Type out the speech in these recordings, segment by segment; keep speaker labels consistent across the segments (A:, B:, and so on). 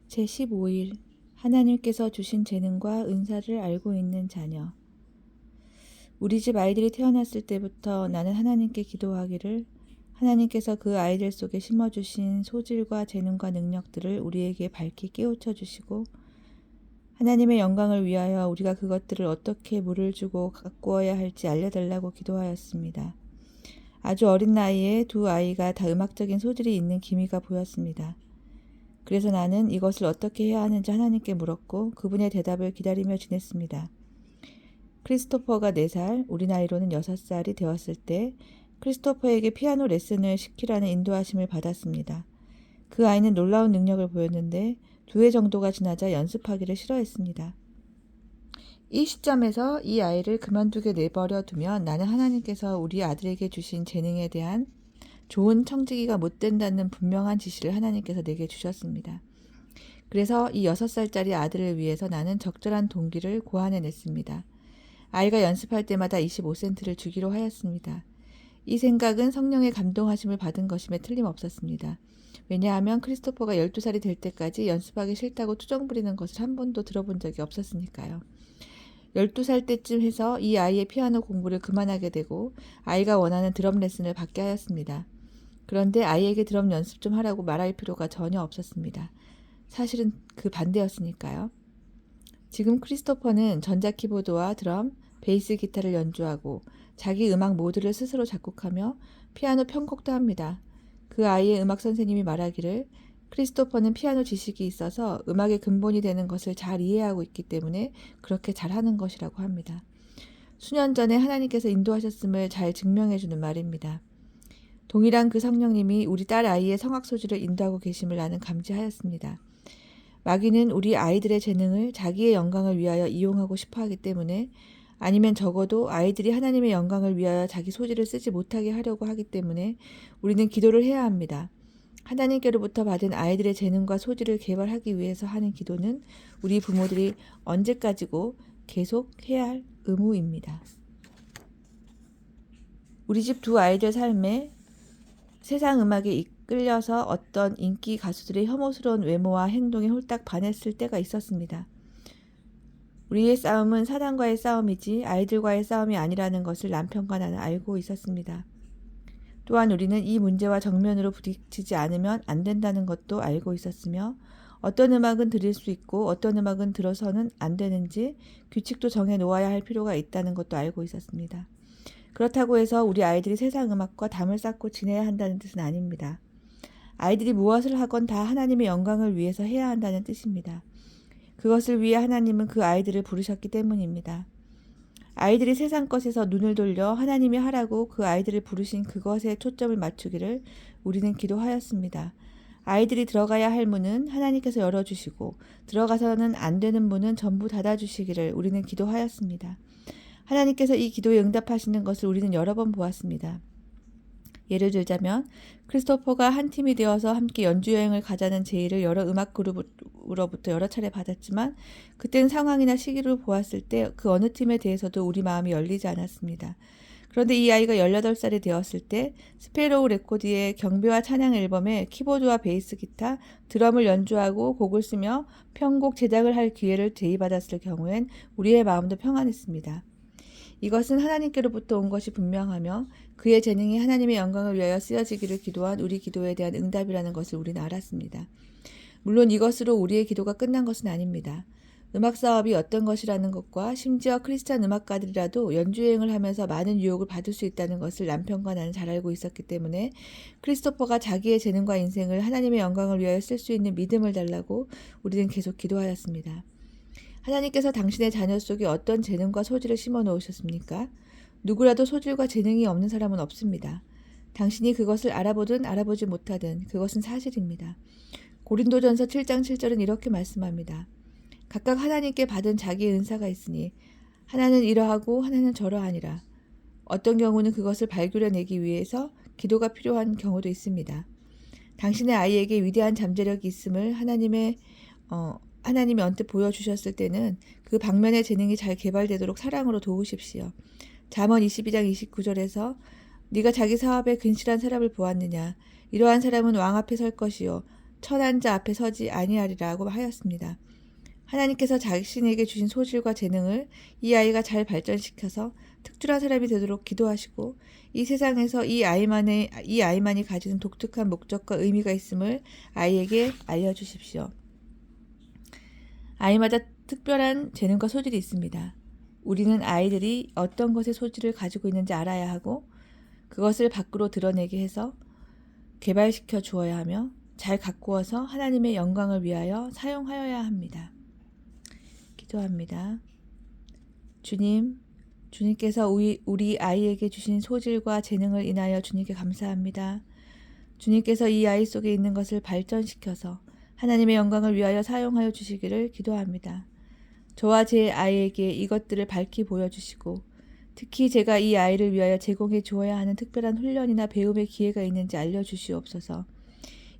A: 제15일 하나님께서 주신 재능과 은사를 알고 있는 자녀. 우리 집 아이들이 태어났을 때부터 나는 하나님께 기도하기를 하나님께서 그 아이들 속에 심어주신 소질과 재능과 능력들을 우리에게 밝히 깨우쳐 주시고 하나님의 영광을 위하여 우리가 그것들을 어떻게 물을 주고 가꾸어야 할지 알려달라고 기도하였습니다. 아주 어린 나이에 두 아이가 다 음악적인 소질이 있는 기미가 보였습니다. 그래서 나는 이것을 어떻게 해야 하는지 하나님께 물었고 그분의 대답을 기다리며 지냈습니다. 크리스토퍼가 4살, 우리 나이로는 6살이 되었을 때 크리스토퍼에게 피아노 레슨을 시키라는 인도하심을 받았습니다. 그 아이는 놀라운 능력을 보였는데 2해 정도가 지나자 연습하기를 싫어했습니다. 이 시점에서 이 아이를 그만두게 내버려 두면 나는 하나님께서 우리 아들에게 주신 재능에 대한 좋은 청지기가 못 된다는 분명한 지시를 하나님께서 내게 주셨습니다. 그래서 이 6살짜리 아들을 위해서 나는 적절한 동기를 고안해냈습니다. 아이가 연습할 때마다 25센트를 주기로 하였습니다. 이 생각은 성령의 감동하심을 받은 것임에 틀림없었습니다. 왜냐하면 크리스토퍼가 12살이 될 때까지 연습하기 싫다고 투정 부리는 것을 한 번도 들어본 적이 없었으니까요. 12살 때쯤 해서 이 아이의 피아노 공부를 그만하게 되고 아이가 원하는 드럼 레슨을 받게 하였습니다. 그런데 아이에게 드럼 연습 좀 하라고 말할 필요가 전혀 없었습니다. 사실은 그 반대였으니까요. 지금 크리스토퍼는 전자키보드와 드럼, 베이스 기타를 연주하고 자기 음악 모드를 스스로 작곡하며 피아노 편곡도 합니다. 그 아이의 음악 선생님이 말하기를 크리스토퍼는 피아노 지식이 있어서 음악의 근본이 되는 것을 잘 이해하고 있기 때문에 그렇게 잘하는 것이라고 합니다. 수년 전에 하나님께서 인도하셨음을 잘 증명해주는 말입니다. 동일한 그 성령님이 우리 딸 아이의 성악 소질을 인도하고 계심을 나는 감지하였습니다. 마귀는 우리 아이들의 재능을 자기의 영광을 위하여 이용하고 싶어 하기 때문에 아니면 적어도 아이들이 하나님의 영광을 위하여 자기 소질을 쓰지 못하게 하려고 하기 때문에 우리는 기도를 해야 합니다. 하나님께로부터 받은 아이들의 재능과 소질을 개발하기 위해서 하는 기도는 우리 부모들이 언제까지고 계속 해야 할 의무입니다. 우리 집 2 아이들 삶에 세상 음악에 이끌려서 어떤 인기 가수들의 혐오스러운 외모와 행동에 홀딱 반했을 때가 있었습니다. 우리의 싸움은 사단과의 싸움이지 아이들과의 싸움이 아니라는 것을 남편과 나는 알고 있었습니다. 또한 우리는 이 문제와 정면으로 부딪히지 않으면 안 된다는 것도 알고 있었으며 어떤 음악은 들을 수 있고 어떤 음악은 들어서는 안 되는지 규칙도 정해 놓아야 할 필요가 있다는 것도 알고 있었습니다. 그렇다고 해서 우리 아이들이 세상 음악과 담을 쌓고 지내야 한다는 뜻은 아닙니다. 아이들이 무엇을 하건 다 하나님의 영광을 위해서 해야 한다는 뜻입니다. 그것을 위해 하나님은 그 아이들을 부르셨기 때문입니다. 아이들이 세상 것에서 눈을 돌려 하나님이 하라고 그 아이들을 부르신 그것에 초점을 맞추기를 우리는 기도하였습니다. 아이들이 들어가야 할 문은 하나님께서 열어주시고 들어가서는 안 되는 문은 전부 닫아주시기를 우리는 기도하였습니다. 하나님께서 이 기도에 응답하시는 것을 우리는 여러 번 보았습니다. 예를 들자면 크리스토퍼가 한 팀이 되어서 함께 연주여행을 가자는 제의를 여러 음악 그룹으로부터 여러 차례 받았지만 그땐 상황이나 시기를 보았을 때 그 어느 팀에 대해서도 우리 마음이 열리지 않았습니다. 그런데 이 아이가 18살이 되었을 때 스페로우 레코드의 경배와 찬양 앨범에 키보드와 베이스 기타, 드럼을 연주하고 곡을 쓰며 편곡 제작을 할 기회를 제의받았을 경우엔 우리의 마음도 평안했습니다. 이것은 하나님께로부터 온 것이 분명하며 그의 재능이 하나님의 영광을 위하여 쓰여지기를 기도한 우리 기도에 대한 응답이라는 것을 우리는 알았습니다. 물론 이것으로 우리의 기도가 끝난 것은 아닙니다. 음악 사업이 어떤 것이라는 것과 심지어 크리스찬 음악가들이라도 연주여행을 하면서 많은 유혹을 받을 수 있다는 것을 남편과 나는 잘 알고 있었기 때문에 크리스토퍼가 자기의 재능과 인생을 하나님의 영광을 위하여 쓸 수 있는 믿음을 달라고 우리는 계속 기도하였습니다. 하나님께서 당신의 자녀 속에 어떤 재능과 소질을 심어 놓으셨습니까? 누구라도 소질과 재능이 없는 사람은 없습니다. 당신이 그것을 알아보든 알아보지 못하든 그것은 사실입니다. 고린도전서 7장 7절은 이렇게 말씀합니다. 각각 하나님께 받은 자기의 은사가 있으니 하나는 이러하고 하나는 저러하니라. 어떤 경우는 그것을 발견해내기 위해서 기도가 필요한 경우도 있습니다. 당신의 아이에게 위대한 잠재력이 있음을 하나님이 언뜻 보여주셨을 때는 그 방면의 재능이 잘 개발되도록 사랑으로 도우십시오. 잠언 22장 29절에서 네가 자기 사업에 근실한 사람을 보았느냐. 이러한 사람은 왕 앞에 설 것이요 천한 자 앞에 서지 아니하리라고 하였습니다. 하나님께서 자신에게 주신 소질과 재능을 이 아이가 잘 발전시켜서 특출한 사람이 되도록 기도하시고 이 세상에서 이 아이만이 가지는 독특한 목적과 의미가 있음을 아이에게 알려주십시오. 아이마다 특별한 재능과 소질이 있습니다. 우리는 아이들이 어떤 것의 소질을 가지고 있는지 알아야 하고 그것을 밖으로 드러내게 해서 개발시켜 주어야 하며 잘 가꾸어서 하나님의 영광을 위하여 사용하여야 합니다. 기도합니다. 주님께서 우리 아이에게 주신 소질과 재능을 인하여 주님께 감사합니다. 주님께서 이 아이 속에 있는 것을 발전시켜서 하나님의 영광을 위하여 사용하여 주시기를 기도합니다. 저와 제 아이에게 이것들을 밝히 보여주시고 특히 제가 이 아이를 위하여 제공해 주어야 하는 특별한 훈련이나 배움의 기회가 있는지 알려주시옵소서.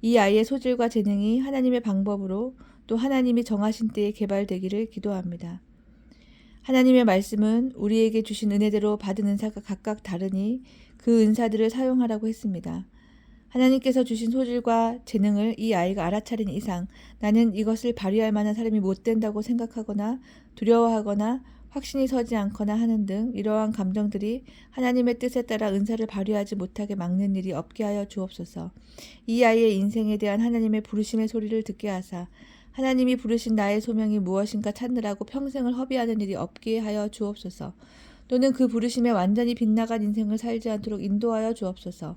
A: 이 아이의 소질과 재능이 하나님의 방법으로 또 하나님이 정하신 때에 개발되기를 기도합니다. 하나님의 말씀은 우리에게 주신 은혜대로 받은 은사가 각각 다르니 그 은사들을 사용하라고 했습니다. 하나님께서 주신 소질과 재능을 이 아이가 알아차린 이상 나는 이것을 발휘할 만한 사람이 못 된다고 생각하거나 두려워하거나 확신이 서지 않거나 하는 등 이러한 감정들이 하나님의 뜻에 따라 은사를 발휘하지 못하게 막는 일이 없게 하여 주옵소서. 이 아이의 인생에 대한 하나님의 부르심의 소리를 듣게 하사 하나님이 부르신 나의 소명이 무엇인가 찾느라고 평생을 허비하는 일이 없게 하여 주옵소서. 또는 그 부르심에 완전히 빗나간 인생을 살지 않도록 인도하여 주옵소서.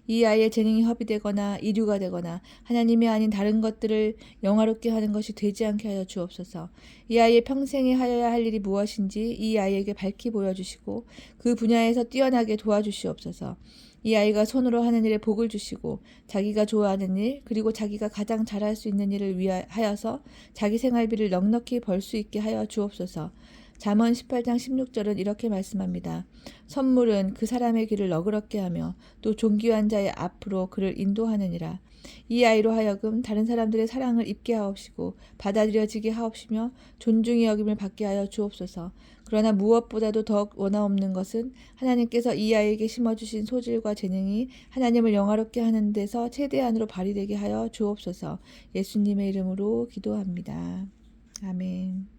A: 이 아이의 재능이 허비되거나 이류가 되거나 하나님이 아닌 다른 것들을 영화롭게 하는 것이 되지 않게 하여 주옵소서. 이 아이의 평생에 하여야 할 일이 무엇인지 이 아이에게 밝히 보여주시고 그 분야에서 뛰어나게 도와주시옵소서. 이 아이가 손으로 하는 일에 복을 주시고 자기가 좋아하는 일 그리고 자기가 가장 잘할 수 있는 일을 위하여서 자기 생활비를 넉넉히 벌 수 있게 하여 주옵소서. 잠언 18장 16절은 이렇게 말씀합니다. 선물은 그 사람의 길을 너그럽게 하며 또 존귀한 자의 앞으로 그를 인도하느니라. 이 아이로 하여금 다른 사람들의 사랑을 입게 하옵시고 받아들여지게 하옵시며 존중의 여김을 받게 하여 주옵소서. 그러나 무엇보다도 더욱 원하옵는 것은 하나님께서 이 아이에게 심어주신 소질과 재능이 하나님을 영화롭게 하는 데서 최대한으로 발휘되게 하여 주옵소서. 예수님의 이름으로 기도합니다. 아멘.